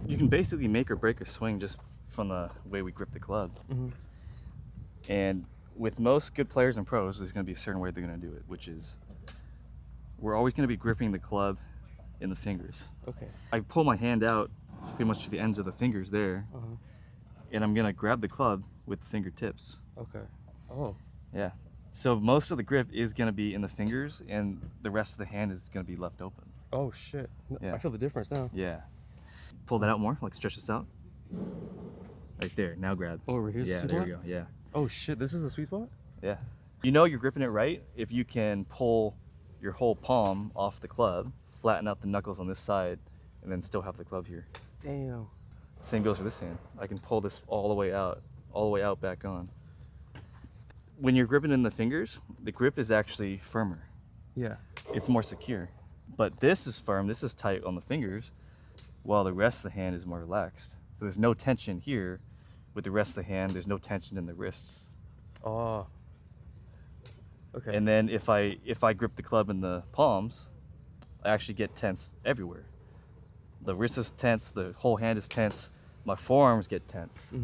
you can basically make or break a swing just from the way we grip the club. And with most good players and pros, there's going to be a certain way they're going to do it, which is we're always going to be gripping the club in the fingers. Okay. I pull my hand out pretty much to the ends of the fingers there, and I'm going to grab the club with the fingertips. Okay. Oh. Yeah. So most of the grip is going to be in the fingers, and the rest of the hand is going to be left open. Oh shit. Yeah. I feel the difference now. Yeah. Pull that out more, like stretch this out. Right there. Now grab. Oh, over here. Yeah, there we go. Yeah. Oh shit, this is the sweet spot? Yeah. You know you're gripping it right if you can pull your whole palm off the club, flatten out the knuckles on this side, and then still have the club here. Damn. Same goes for this hand. I can pull this all the way out, back on. When you're gripping in the fingers, the grip is actually firmer. Yeah. It's more secure. But this is firm, this is tight on the fingers, while the rest of the hand is more relaxed. So there's no tension here. With the rest of the hand, there's no tension in the wrists. Oh. Okay. And then if I grip the club in the palms, I actually get tense everywhere. The wrist is tense, the whole hand is tense, my forearms get tense.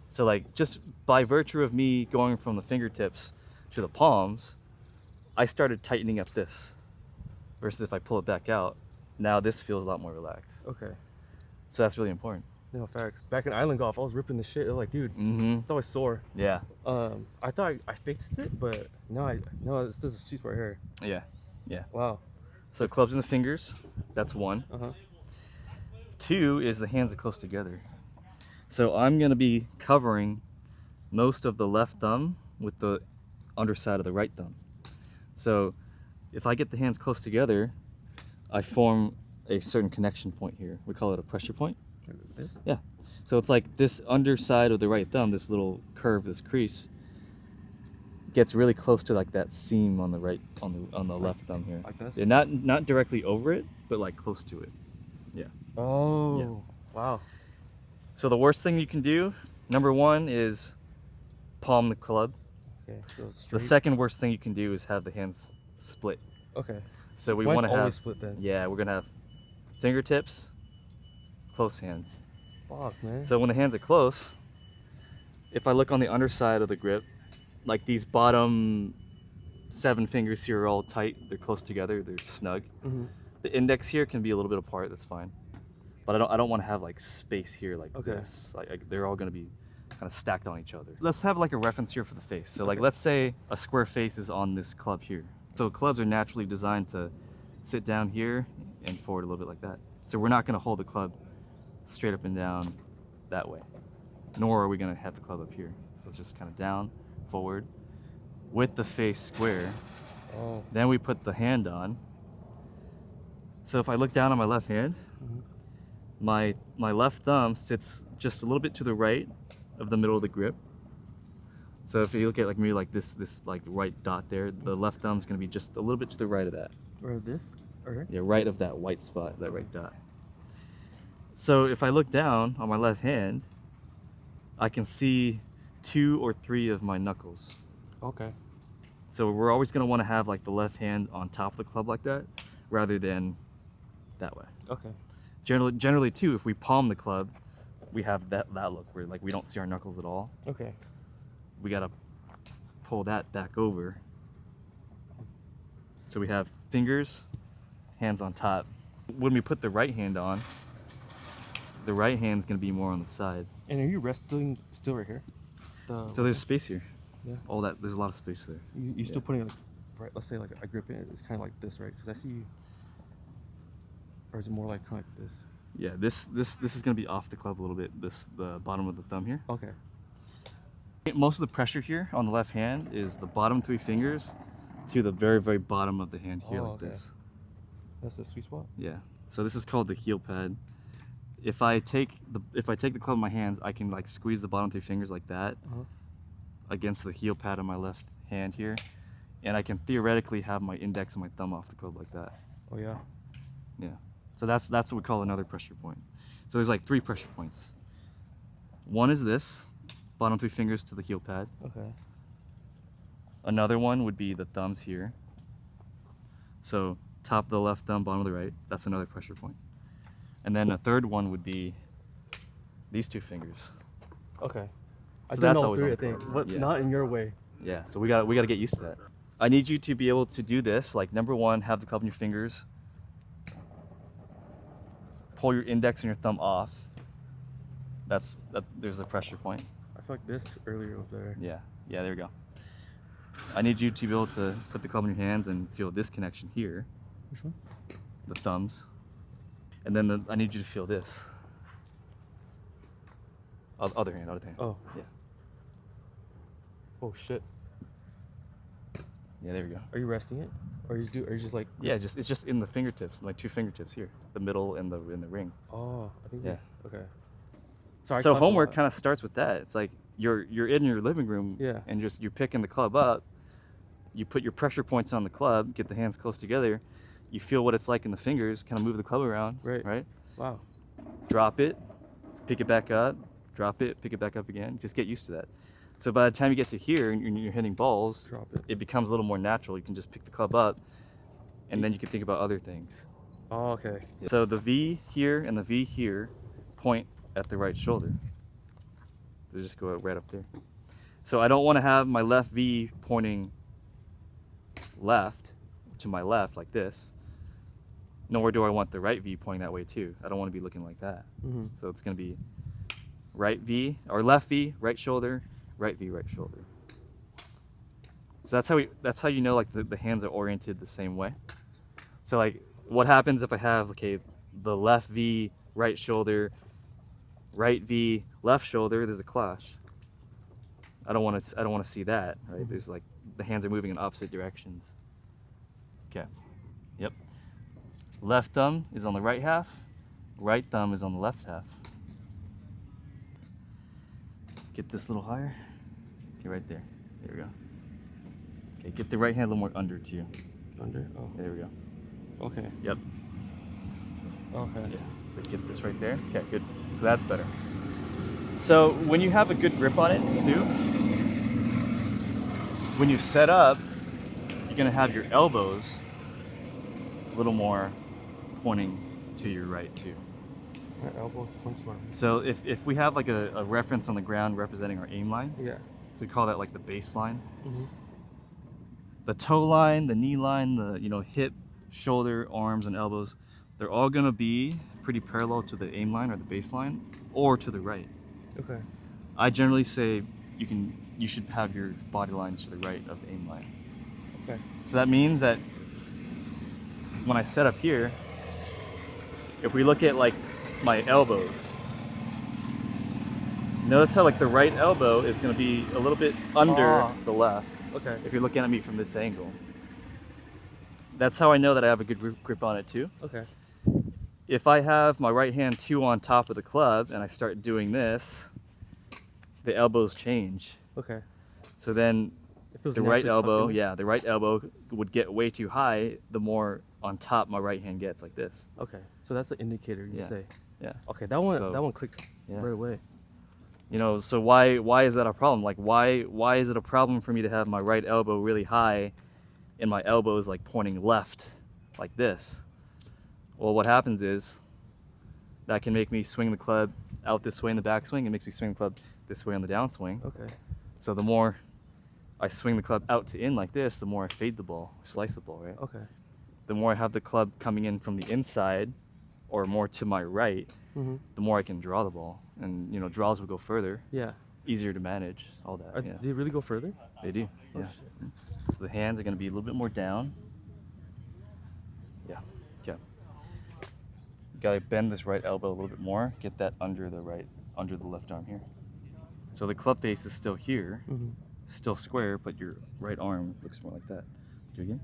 So like just by virtue of me going from the fingertips to the palms, I started tightening up this. Versus if I pull it back out, now this feels a lot more relaxed. Okay. So that's really important. No facts. Back in island golf, I was ripping the shit. It was like, dude, it's always sore. Yeah. I thought I fixed it, but no, this is a sweet spot here. Yeah. Yeah. Wow. So clubs in the fingers, that's one. Two is the hands are close together. So I'm gonna be covering most of the left thumb with the underside of the right thumb. So if I get the hands close together, I form a certain connection point here. We call it a pressure point. This? Yeah. So it's like this underside of the right thumb, this little curve, this crease, gets really close to like that seam on the right, on the left thumb here. Like this? Yeah, not directly over it, but like close to it. Yeah. Oh. Yeah. Wow. So the worst thing you can do, number one, is palm the club. Okay. So The straight. second worst thing you can do is have the hands split. Okay. So we Mine's want to have always split then. Yeah, we're gonna have fingertips, close hands. Fuck, man. So when the hands are close, if I look on the underside of the grip, like these bottom 7 fingers here are all tight. They're close together. They're snug. The index here can be a little bit apart. That's fine. But I don't want to have like space here like this. Like they're all gonna be kind of stacked on each other. Let's have like a reference here for the face. So like let's say a square face is on this club here. So clubs are naturally designed to sit down here and forward a little bit like that. So we're not gonna hold the club straight up and down that way. Nor are we gonna have the club up here. So it's just kind of down, forward, with the face square. Oh. Then we put the hand on. So if I look down on my left hand, my left thumb sits just a little bit to the right of the middle of the grip. So if you look at like me like this like right dot there, the left thumb's gonna be just a little bit to the right of that. Or this? Or Yeah, right of that white spot, that right dot. So if I look down on my left hand, I can see 2 or 3 of my knuckles. Okay. So we're always gonna wanna have like the left hand on top of the club like that, rather than that way. Okay. Generally too, if we palm the club, we have that look where like we don't see our knuckles at all. Okay. We gotta pull that back over. So we have fingers, hands on top. When we put the right hand on, the right hand's gonna be more on the side. And are you resting still right here? So there's space here. Yeah. All that, there's a lot of space there. You still putting it, right? Let's say like I grip it. It's kind of like this, right? Because I see you. Or is it more like kind of like this? Yeah, this is gonna be off the club a little bit. The bottom of the thumb here. Okay. Most of the pressure here on the left hand is the bottom 3 fingers to the very, very bottom of the hand here, like this. That's the sweet spot. Yeah. So this is called the heel pad. If I take the club in my hands, I can like squeeze the bottom 3 fingers like that against the heel pad on my left hand here, and I can theoretically have my index and my thumb off the club like that. Oh yeah. Yeah. So that's what we call another pressure point. So there's like 3 pressure points. One is this, bottom 3 fingers to the heel pad. Okay. Another one would be the thumbs here. So top of the left thumb, bottom of the right. That's another pressure point. And then a third one would be these two fingers. Okay. I've So done that's all always three, on I the think, club. but Yeah. not in your way. Yeah, so we got to get used to that. I need you to be able to do this. Like number one, have the club in your fingers. Pull your index and your thumb off. There's the pressure point. I feel like this earlier was better. Yeah, there we go. I need you to be able to put the club in your hands and feel this connection here, Which one? the thumbs. And then I need you to feel this. Other hand. Oh. Yeah. Oh shit. Yeah, there we go. Are you resting it, or are you just like? Yeah, it's just in the fingertips, my two fingertips here, the middle and the ring. Oh, I think. Yeah. Okay. Sorry. So homework kind of starts with that. It's like you're in your living room, Yeah. and you're picking the club up. You put your pressure points on the club, get the hands close together. You feel what it's like in the fingers, kind of move the club around. Right. Wow. Drop it, pick it back up, drop it, pick it back up again. Just get used to that. So by the time you get to here and you're hitting balls, Drop it. It becomes a little more natural. You can just pick the club up, and then you can think about other things. Oh, okay. So the V here and the V here point at the right shoulder. They just go right up there. So I don't want to have my left V pointing left to my left like this. Nor do I want the right V pointing that way too. I don't want to be looking like that. Mm-hmm. So it's going to be right V or left V, right shoulder, right V, right shoulder. So that's how you know like the hands are oriented the same way. So like what happens if I have the left V, right shoulder, right V, left shoulder, there's a clash. I don't want to see that, right? Mm-hmm. There's like the hands are moving in opposite directions. Okay. Yep. Left thumb is on the right half, right thumb is on the left half. Get this a little higher. Okay, right there. There we go. Okay, get the right hand a little more under too. Under? Oh. There we go. Okay. Yep. Okay. Yeah. But get this right there. Okay, good. So that's better. So when you have a good grip on it too, when you set up, you're gonna have your elbows a little more pointing to your right too. My elbows punch line. So if we have like a reference on the ground representing our aim line, Yeah. so we call that like the baseline. Mm-hmm. The toe line, the knee line, the hip, shoulder, arms, and elbows, they're all gonna be pretty parallel to the aim line or the baseline, or to the right. Okay. I generally say you should have your body lines to the right of the aim line. Okay. So that means that when I set up here, if we look at like my elbows, notice how like the right elbow is going to be a little bit under the left. Okay. If you're looking at me from this angle, that's how I know that I have a good grip on it too. Okay. If I have my right hand too on top of the club and I start doing this, the elbows change. Okay. So then It feels the right naturally tucked elbow, in. yeah, the right elbow would get way too high the more on top my right hand gets, like this. Okay. So that's the indicator you Yeah. say. Yeah. Okay. That one So- clicked Yeah. right away. So why is that a problem? Like why is it a problem for me to have my right elbow really high and my elbows like pointing left like this? Well, what happens is that can make me swing the club out this way in the backswing. It makes me swing the club this way on the downswing. Okay. So the more I swing the club out to in like this, the more I fade the ball, slice the ball, right? Okay. The more I have the club coming in from the inside or more to my right, Mm-hmm. the more I can draw the ball. And, draws will go further, Yeah. easier to manage, all that. Yeah. Did it really go further? They do, Oh, yeah. shit. So the hands are going to be a little bit more down. Yeah, okay. You got to bend this right elbow a little bit more. Get that under the left arm here. So the club face is still here, Mm-hmm. still square, but your right arm looks more like that. Do it again.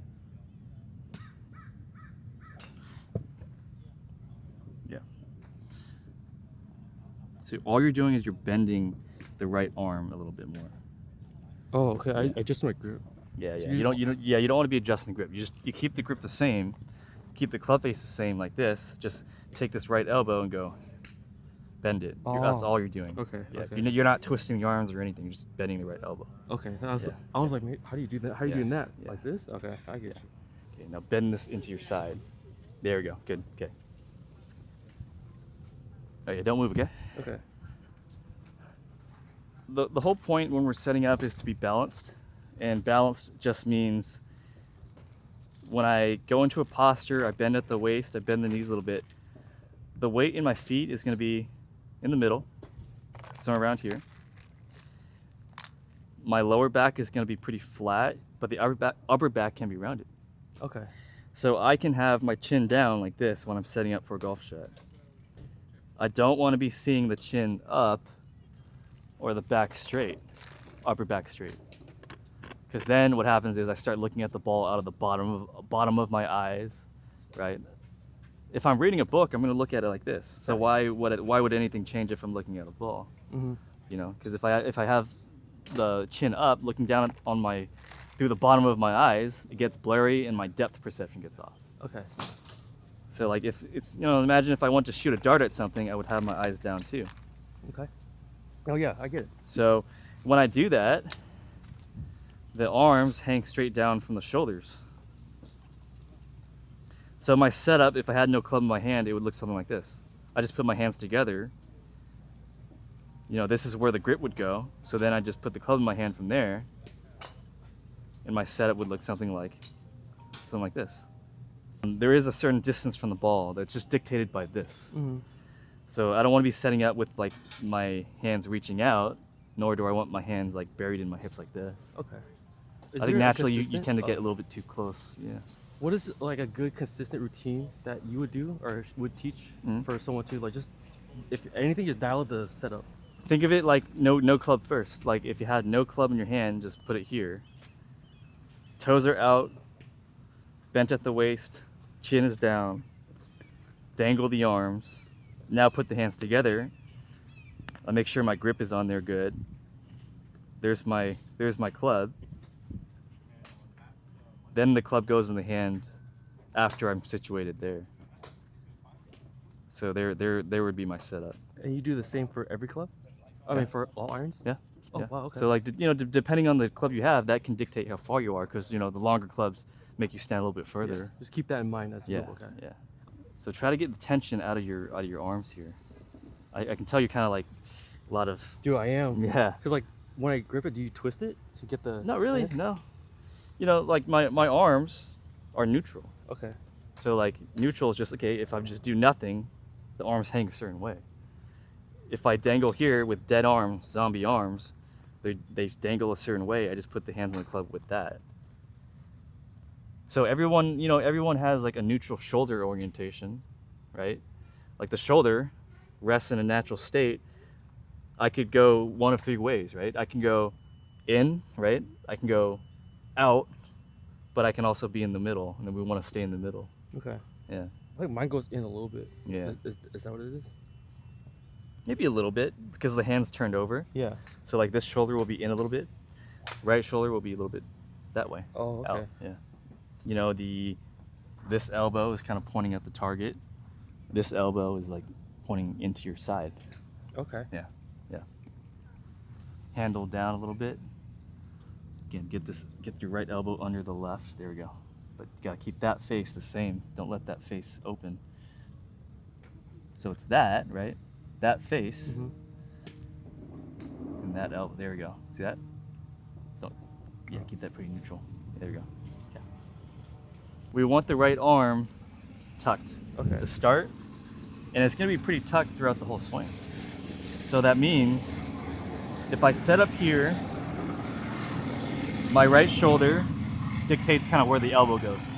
Yeah. So all you're doing is you're bending the right arm a little bit more. Oh, okay. I just my grip. Yeah, So yeah. You don't want to be adjusting the grip. You keep the grip the same, keep the club face the same like this. Just take this right elbow and go bend it. That's Oh. all you're doing. Okay. Yeah. Okay. You're not twisting the arms or anything. You're just bending the right elbow. Okay. Yeah. I was like, "Mate, how do you do that? How are you Yeah. doing that? Yeah. Like this? Okay, I get you. Okay. Now bend this into your side. There we go. Good. Okay. Oh yeah. Don't move. Okay. Okay. The whole point when we're setting up is to be balanced, and balance just means when I go into a posture, I bend at the waist, I bend the knees a little bit. The weight in my feet is going to be in the middle, so around here. My lower back is going to be pretty flat, but the upper back can be rounded. Okay. So I can have my chin down like this when I'm setting up for a golf shot. I don't want to be seeing the chin up or the back straight, upper back straight. Because then what happens is I start looking at the ball out of the bottom of my eyes, right? If I'm reading a book, I'm going to look at it like this. So why would anything change if I'm looking at a ball? Mm-hmm. You know, because if I have the chin up, looking down on through the bottom of my eyes, it gets blurry and my depth perception gets off. Okay. So like if it's, imagine if I want to shoot a dart at something, I would have my eyes down too. Okay. Oh yeah, I get it. So when I do that, the arms hang straight down from the shoulders. So my setup, if I had no club in my hand, it would look something like this. I just put my hands together. This is where the grip would go. So then I just put the club in my hand from there, and my setup would look something like this. There is a certain distance from the ball that's just dictated by this. Mm-hmm. So I don't want to be setting up with like my hands reaching out, nor do I want my hands like buried in my hips like this. Okay. I think naturally you tend to get a little bit too close. Yeah. What is like a good consistent routine that you would do or would teach for someone to like just, if anything, just dial the setup? Think of it like no club first. Like if you had no club in your hand, just put it here. Toes are out, bent at the waist, chin is down, dangle the arms. Now put the hands together. I make sure my grip is on there good. There's my club. Then the club goes in the hand after I'm situated there. So there would be my setup. And you do the same for every club? I mean, for all irons? Yeah. Oh, yeah. wow, okay. So like, depending on the club you have, that can dictate how far you are, because the longer clubs make you stand a little bit further. Yeah. Just keep that in mind as Yeah. well. Okay. Yeah. So try to get the tension out of your arms here. I can tell you're kind of like a lot of. Dude, I am. Yeah. Because like when I grip it, do you twist it to get the? Not really. tense? No. Like my arms are neutral. Okay. So like neutral is just okay. If I just do nothing, the arms hang a certain way. If I dangle here with dead arms, zombie arms, they dangle a certain way. I just put the hands on the club with that. So everyone has like a neutral shoulder orientation, right? Like the shoulder rests in a natural state. I could go one of three ways, right? I can go in, right? I can go out, but I can also be in the middle, and then we want to stay in the middle. Okay. Yeah. I think mine goes in a little bit. Yeah. Is that what it is? Maybe a little bit, because the hand's turned over. Yeah. So like this shoulder will be in a little bit. Right shoulder will be a little bit that way. Oh, okay. Out. Yeah. This elbow is kind of pointing at the target. This elbow is like pointing into your side. Okay. Yeah. Yeah. Handle down a little bit. Again, get your right elbow under the left. There we go. But you gotta keep that face the same. Don't let that face open. So it's that, right? That face. And that elbow. There we go. See that? So yeah, keep that pretty neutral. There we go. Yeah. We want the right arm tucked to start, and it's gonna be pretty tucked throughout the whole swing. So that means if I set up here, my right shoulder dictates kind of where the elbow goes.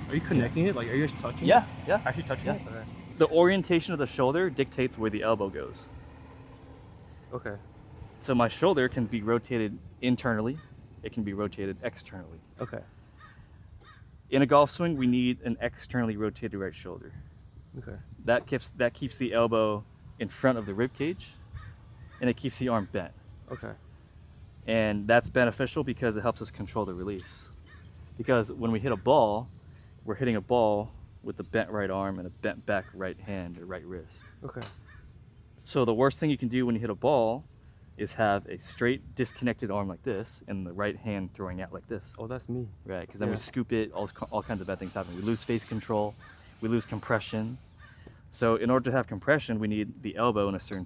Are you connecting it? Like, are you just touching Yeah, it? yeah. Actually touching it? Okay. The orientation of the shoulder dictates where the elbow goes. Okay. So my shoulder can be rotated internally. It can be rotated externally. Okay. In a golf swing, we need an externally rotated right shoulder. Okay. That keeps the elbow in front of the rib cage, and it keeps the arm bent. Okay. And that's beneficial because it helps us control the release. Because when we hit a ball, we're hitting a ball with a bent right arm and a bent back right hand or right wrist. Okay. So the worst thing you can do when you hit a ball is have a straight disconnected arm like this and the right hand throwing out like this. Oh, that's me. Right, because then Yeah. we scoop it, all kinds of bad things happen. We lose face control, we lose compression. So in order to have compression, we need the elbow in a certain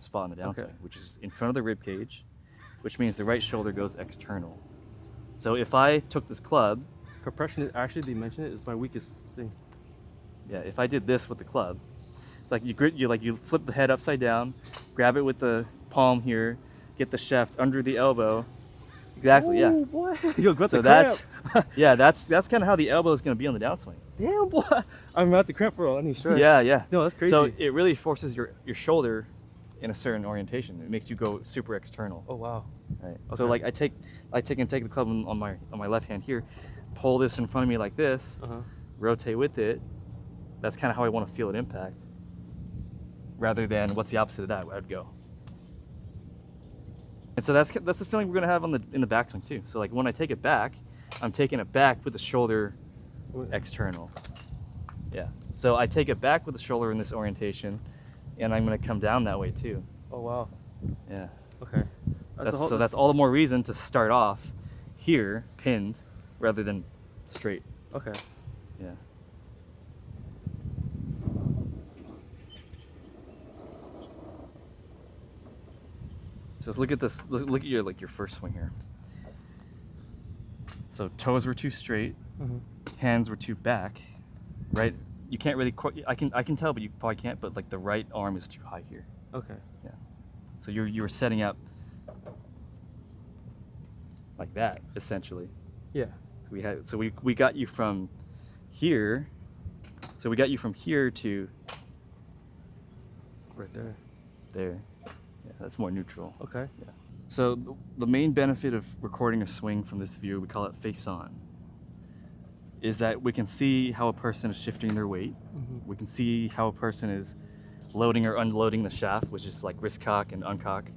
spot in the downswing, which is in front of the rib cage, which means the right shoulder goes external. So if I took this club, Compression, actually, they mentioned it, is my weakest thing. yeah, if I did this with the club, it's like you flip the head upside down, grab it with the palm here, get the shaft under the elbow. Exactly, yeah. Oh, boy. Yo, got So the cramp. that's kind of how the elbow is going to be on the downswing. Damn, boy. I'm at the cramp for any stretch. Yeah. No, that's crazy. So it really forces your shoulder in a certain orientation. It makes you go super external. Oh, wow. Right. Okay. So like I take the club on my left hand here, pull this in front of me like this, rotate with it. That's kind of how I want to feel it impact. Rather than what's the opposite of that, where I'd go. And so that's the feeling we're gonna have in the backswing too. So like when I take it back, I'm taking it back with the shoulder external. Yeah. So I take it back with the shoulder in this orientation, and I'm gonna come down that way too. Oh, wow. Yeah. Okay. That's all the more reason to start off here pinned rather than straight. Okay. Yeah. So let's look at this. Look at your first swing here. So toes were too straight, hands were too back, right? You can't really. I can tell, but you probably can't. But like the right arm is too high here. Okay. Yeah. So you were setting up like that essentially. Yeah. So we got you from here. So we got you from here to Right there. there. Yeah, that's more neutral. Okay. Yeah. So the main benefit of recording a swing from this view, we call it face on, is that we can see how a person is shifting their weight. We can see how a person is loading or unloading the shaft, which is like wrist cock and uncock.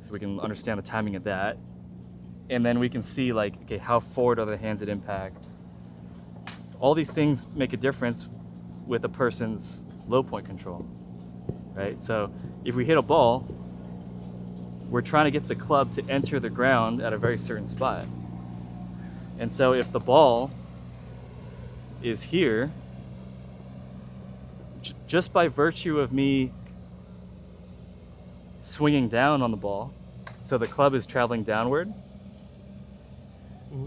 So we can understand the timing of that. And then we can see like, okay, how forward are the hands at impact? All these things make a difference with a person's low point control, right? So if we hit a ball, we're trying to get the club to enter the ground at a very certain spot. And so if the ball is here, just by virtue of me swinging down on the ball, so the club is traveling downward,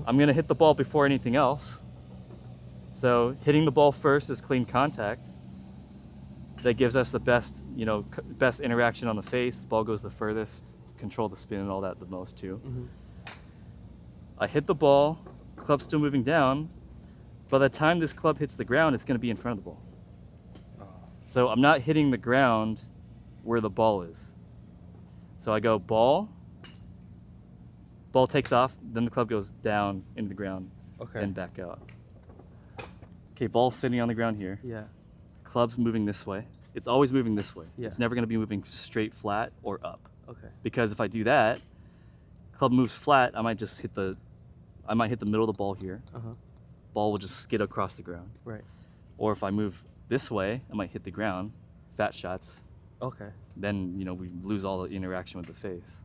I'm gonna hit the ball before anything else. So hitting the ball first is clean contact. That gives us the best, best interaction on the face. The ball goes the furthest, control the spin and all that the most too. I hit the ball, club's still moving down. By the time this club hits the ground, it's gonna be in front of the ball. So I'm not hitting the ground where the ball is. So I go ball takes off, then the club goes down into the ground, then back out. Okay, ball's sitting on the ground here. Yeah. Club's moving this way. It's always moving this way. Yeah. It's never going to be moving straight flat or up. Okay. Because if I do that, club moves flat, I might hit the middle of the ball here. Ball will just skid across the ground. Right. Or if I move this way, I might hit the ground, fat shots. Okay. Then, we lose all the interaction with the face.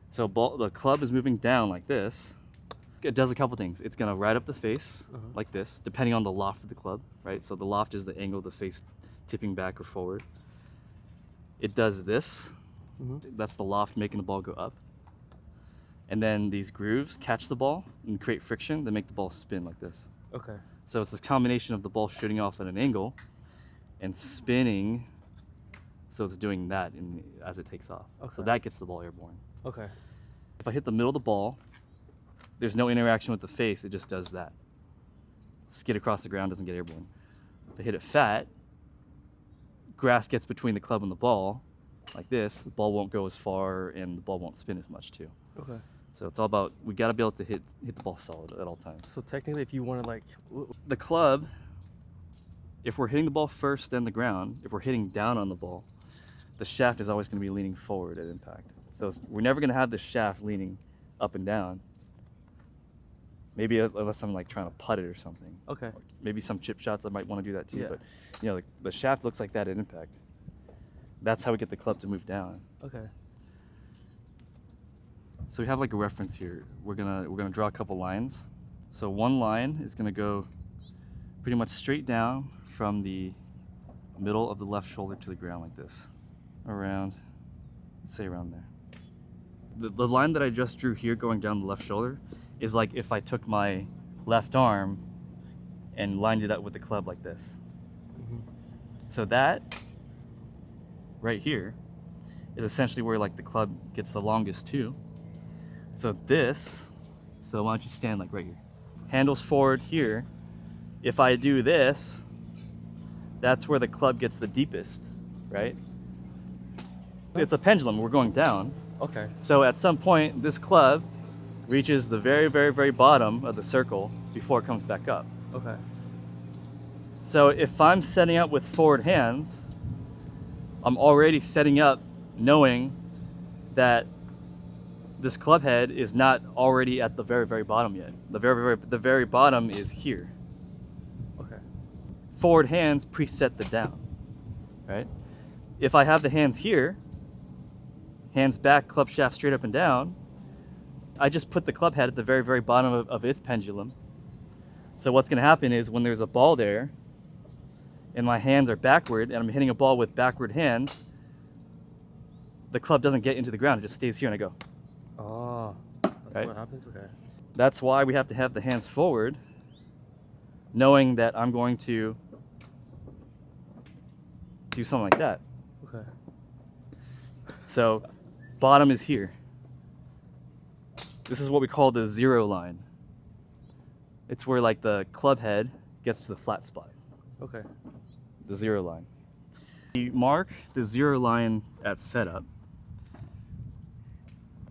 So the club is moving down like this. It does a couple things. It's gonna ride up the face like this, depending on the loft of the club, right? So the loft is the angle of the face tipping back or forward. It does this. That's the loft making the ball go up. And then these grooves catch the ball and create friction that make the ball spin like this. Okay. So it's this combination of the ball shooting off at an angle and spinning. So it's doing that as it takes off. So that gets the ball airborne. Okay. If I hit the middle of the ball, there's no interaction with the face, it just does that. Skid across the ground, doesn't get airborne. If I hit it fat, grass gets between the club and the ball, like this, the ball won't go as far and the ball won't spin as much too. Okay. So it's all about, we gotta be able to hit the ball solid at all times. So technically if you want to The club, if we're hitting the ball first, then the ground, if we're hitting down on the ball, the shaft is always gonna be leaning forward at impact. So we're never gonna have the shaft leaning up and down. Maybe unless I'm like trying to putt it or something. Okay. Maybe some chip shots I might want to do that too. Yeah. But the shaft looks like that at impact. That's how we get the club to move down. Okay. So we have like a reference here. We're gonna draw a couple lines. So one line is gonna go pretty much straight down from the middle of the left shoulder to the ground like this. Around, let's say around there. The line that I just drew here going down the left shoulder is like if I took my left arm and lined it up with the club like this. So that right here is essentially where like the club gets the longest too. So this, so why don't you stand like right here? Handles forward here. If I do this, that's where the club gets the deepest, right? It's a pendulum, we're going down. Okay. So at some point, this club reaches the very, very, very bottom of the circle before it comes back up. Okay. So if I'm setting up with forward hands, I'm already setting up knowing that this club head is not already at the very, very bottom yet. The very bottom is here. Okay. Forward hands preset the down, right? If I have the hands here, hands back, club shaft straight up and down, I just put the club head at the very, very bottom of its pendulum. So what's gonna happen is when there's a ball there and my hands are backward and I'm hitting a ball with backward hands, the club doesn't get into the ground, it just stays here and I go. Oh, that's Right? what happens? Okay. That's why we have to have the hands forward, knowing that I'm going to do something like that. Okay. So bottom is here. This is what we call the zero line. It's where like the club head gets to the flat spot, Okay. the zero line. You mark the zero line at setup.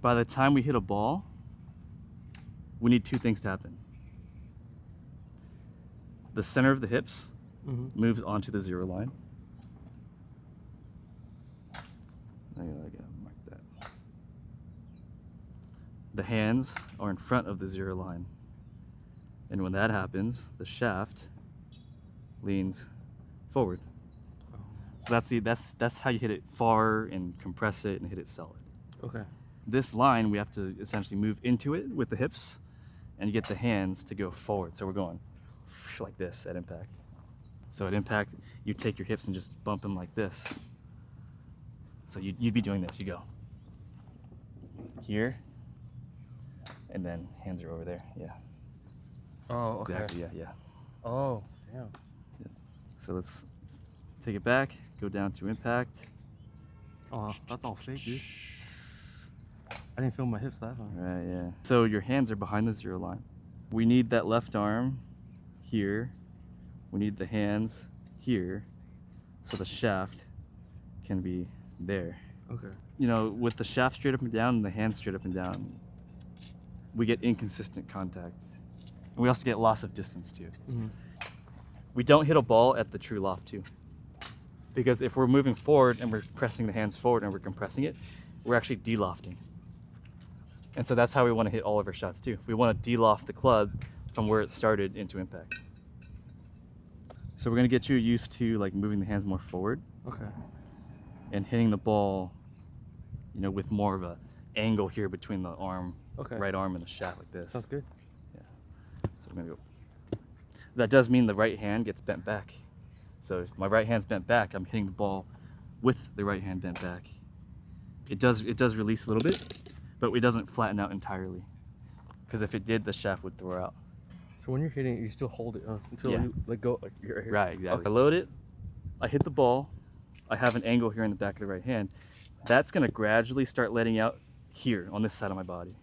By the time we hit a ball, we need two things to happen. The center of the hips moves onto the zero line. I gotta mark that. The hands are in front of the zero line. And when that happens, the shaft leans forward. So that's how you hit it far and compress it and hit it solid. Okay. This line, we have to essentially move into it with the hips and get the hands to go forward. So we're going like this at impact. So at impact, you take your hips and just bump them like this. So you'd be doing this. You go here, and then hands are over there. Yeah. Oh, okay. Exactly. Yeah. Yeah. Oh, damn. So let's take it back. Go down to impact. Oh, that's all fake, dude. I didn't feel my hips that hard. Right. Yeah. So your hands are behind the zero line. We need that left arm here. We need the hands here, so the shaft can be there. Okay. You know, with the shaft straight up and down and the hands straight up and down, we get inconsistent contact. And we also get loss of distance too. We don't hit a ball at the true loft too. Because if we're moving forward and we're pressing the hands forward and we're compressing it, we're actually de-lofting. And so that's how we want to hit all of our shots too. We want to de-loft the club from where it started into impact. So we're going to get you used to like moving the hands more forward. Okay. And hitting the ball, you know, with more of a angle here between the arm, right arm and the shaft like this. Sounds good. Yeah. So we're gonna go. That does mean the right hand gets bent back. So if my right hand's bent back, I'm hitting the ball with the right hand bent back. It does release a little bit, but it doesn't flatten out entirely. Because if it did, the shaft would throw out. So when you're hitting it, you still hold it until you let go. Like you're right here. Right, exactly. Okay. I load it, I hit the ball, I have an angle here in the back of the right hand. That's gonna gradually start letting out here on this side of my body.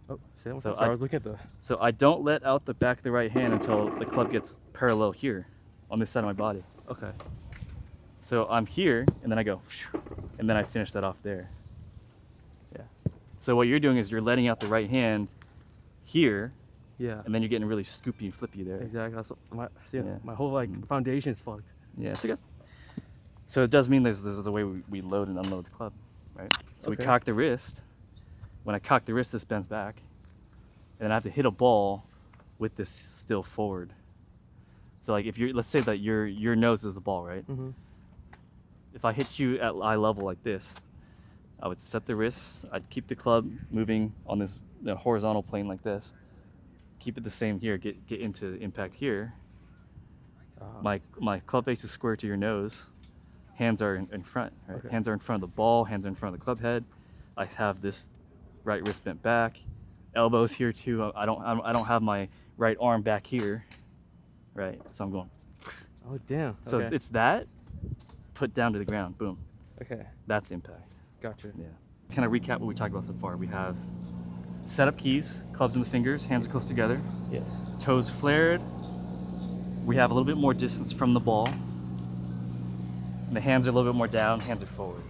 Oh, say that one So time. Sorry, I was looking at the... So I don't let out the back of the right hand until the club gets parallel here on this side of my body. Okay. So I'm here, and then I go, and then I finish that off there. Yeah. So what you're doing is you're letting out the right hand here, Yeah. and then you're getting really scoopy and flippy there. Exactly. That's Yeah. my whole foundation is fucked. Yeah, it's okay. So it does mean there's a way we load and unload the club, right? So we cock the wrist. When I cock the wrist, this bends back, and then I have to hit a ball with this still forward. So like if let's say that your nose is the ball, right? If I hit you at eye level like this, I would set the wrists. I'd keep the club moving on this horizontal plane like this. Keep it the same here. Get into impact here. My club face is square to your nose. Hands are in front, right? Okay. Hands are in front of the ball, hands are in front of the club head. I have this right wrist bent back. Elbows here too. I don't have my right arm back here, right? So I'm going. Oh damn. So Okay. it's that put down to the ground. Boom. Okay. That's impact. Gotcha. Yeah. Kind of recap what we talked about so far. We have setup keys, clubs in the fingers, hands are close together, Yes. toes flared. We have a little bit more distance from the ball. And the hands are a little bit more down, hands are forward.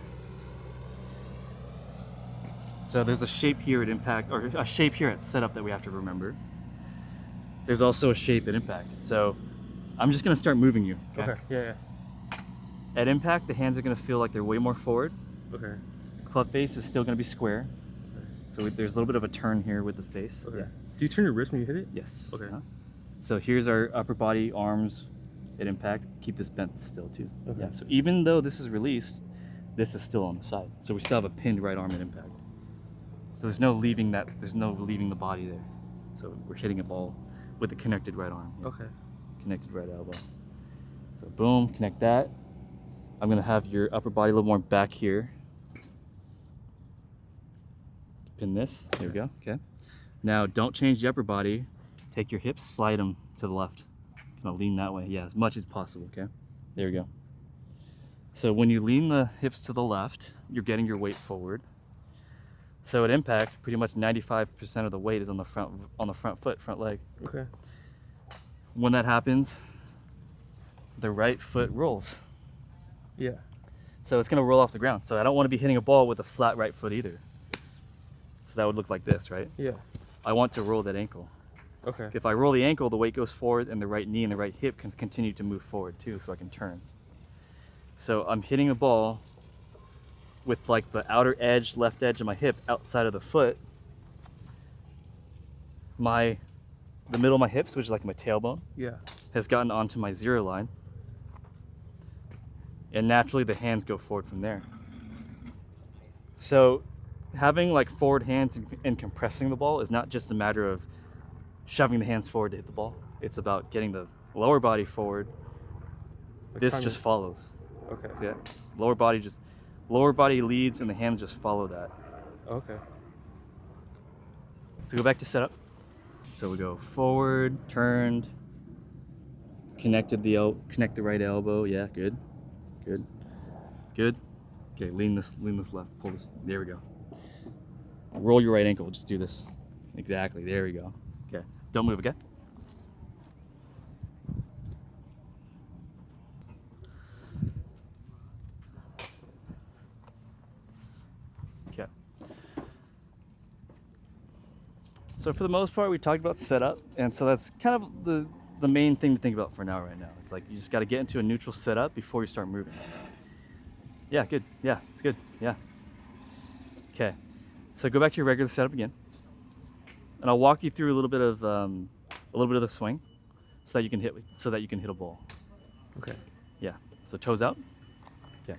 So there's a shape here at impact, or a shape here at setup that we have to remember. There's also a shape at impact. So I'm just gonna start moving you. Okay. Yeah. At impact, the hands are gonna feel like they're way more forward. Okay. Club face is still gonna be square. So there's a little bit of a turn here with the face. Okay. Yeah. Do you turn your wrist when you hit it? Yes. Okay. So here's our upper body, arms at impact. Keep this bent still too. Okay. Yeah. So even though this is released, this is still on the side. So we still have a pinned right arm at impact. So there's no leaving the body there. So we're hitting a ball with a connected right arm. Yeah. Okay. Connected right elbow. So boom, connect that. I'm gonna have your upper body a little more back here. Pin this. There we go. Okay. Now don't change the upper body. Take your hips, slide them to the left. Kind of lean that way. Yeah, as much as possible. Okay. There we go. So when you lean the hips to the left, you're getting your weight forward. So at impact, pretty much 95% of the weight is on the front foot, front leg. Okay. When that happens, the right foot rolls. Yeah. So it's gonna roll off the ground. So I don't want to be hitting a ball with a flat right foot either. So that would look like this, right? Yeah. I want to roll that ankle. Okay. If I roll the ankle, the weight goes forward and the right knee and the right hip can continue to move forward too, so I can turn. So I'm hitting the ball with like the outer edge, left edge of my hip outside of the foot. The middle of my hips, which is like my tailbone, Yeah. has gotten onto my 0 line. And naturally the hands go forward from there. So having like forward hands and compressing the ball is not just a matter of shoving the hands forward to hit the ball. It's about getting the lower body forward. Like This timing. just follows. Okay. See that? So lower body leads and the hands just follow that. Okay. So go back to setup. So we go forward, turned, connect the right elbow. Yeah, good. Okay, lean this left, pull this, there we go. Roll your right ankle, just do this. Exactly, there we go. Okay, don't move, okay? Okay. So for the most part, we talked about setup, and so that's kind of the main thing to think about for now, right now. It's like you just got to get into a neutral setup before you start moving. Yeah, good. Yeah, it's good. Yeah. Okay. So go back to your regular setup again, and I'll walk you through a little bit of the swing, so that you can hit a ball. Okay. Yeah. So toes out. Okay.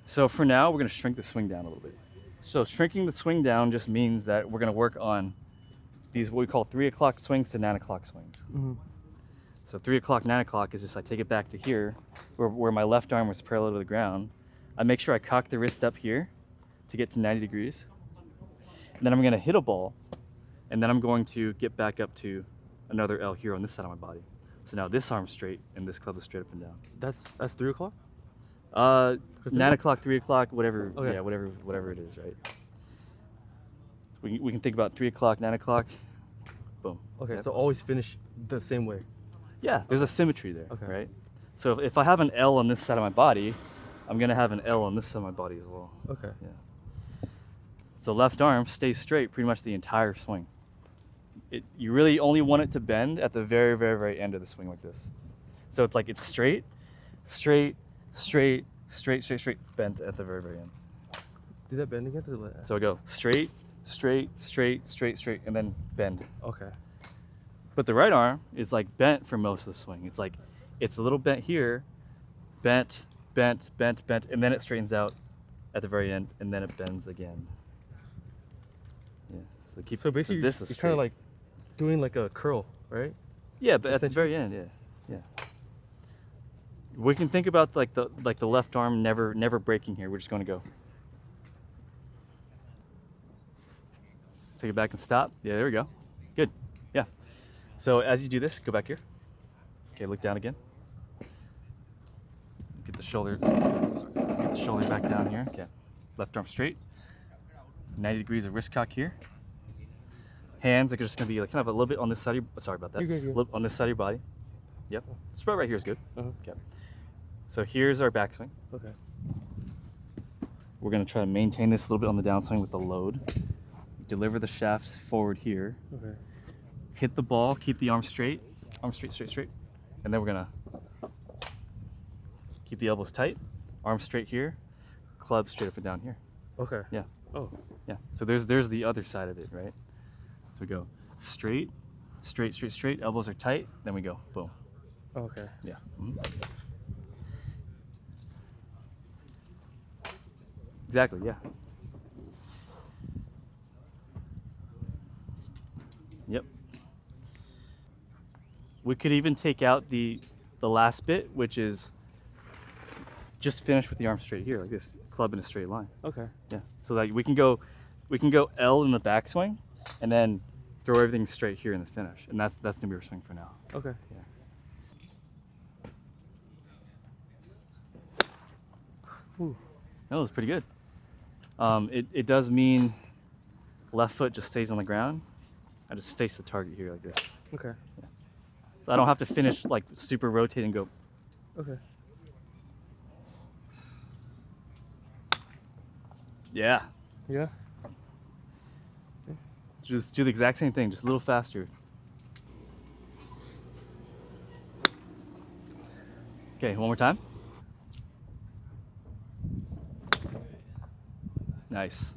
So for now, we're gonna shrink the swing down a little bit. So shrinking the swing down just means that we're gonna work on these what we call 3 o'clock swings to 9 o'clock swings. Mm-hmm. So 3 o'clock, 9 o'clock is just I take it back to here, where my left arm was parallel to the ground. I make sure I cock the wrist up here to get to 90 degrees. And then I'm gonna hit a ball, and then I'm going to get back up to another L here on this side of my body. So now this arm's straight, and this club is straight up and down. That's 3 o'clock? 9 o'clock, 3 o'clock, whatever, Okay. yeah, whatever it is, right? So we can think about 3 o'clock, 9 o'clock, boom. Okay, so always finish the same way. Yeah, there's a symmetry there, Okay. right? So if I have an L on this side of my body, I'm gonna have an L on this side of my body as well. Okay. Yeah. So left arm stays straight pretty much the entire swing. You really only want it to bend at the very, very, very end of the swing like this. So it's like it's straight, bent at the very, very end. Do that bend again to the left. So I go straight, and then bend. Okay. But the right arm is like bent for most of the swing. It's like, it's a little bent here, bent, and then it straightens out at the very end, and then it bends again. Yeah. So basically, this is you're kind of straight. like doing like a curl, right? Yeah, but at the essentially- very end, yeah. We can think about like the left arm never breaking here. We're just going to go. Take it back and stop. Yeah, there we go. Good. Yeah. So as you do this, go back here. Okay, look down again. Get the shoulder. Sorry, get the shoulder back down here. Okay. Left arm straight. 90 degrees of wrist cock here. Hands are just gonna be like kind of a little bit on this side of your, sorry about that. You're good. On this side of your body. Yep. Spread right here is good. Uh-huh. Okay. So here's our backswing. Okay. We're gonna try to maintain this a little bit on the downswing with the load. Deliver the shaft forward here. Okay. Hit the ball, keep the arm straight. Arm straight, straight, straight. And then we're gonna keep the elbows tight. Arm straight here. Club straight up and down here. Okay. Yeah. Oh. Yeah. So there's the other side of it, right? So we go straight, straight, straight, straight. Elbows are tight. Then we go boom. Okay. Yeah. Mm-hmm. Exactly. Yeah. Yep. We could even take out the last bit, which is just finish with the arm straight here, like this, club in a straight line. Okay. Yeah. So that we can go L in the backswing, and then throw everything straight here in the finish, and that's gonna be our swing for now. Okay. Yeah. Ooh. That was pretty good. It does mean left foot just stays on the ground. I just face the target here like this. Okay. Yeah. So I don't have to finish like super rotate and go. Okay. Yeah. Yeah. Just do the exact same thing, just a little faster. Okay, one more time. Nice.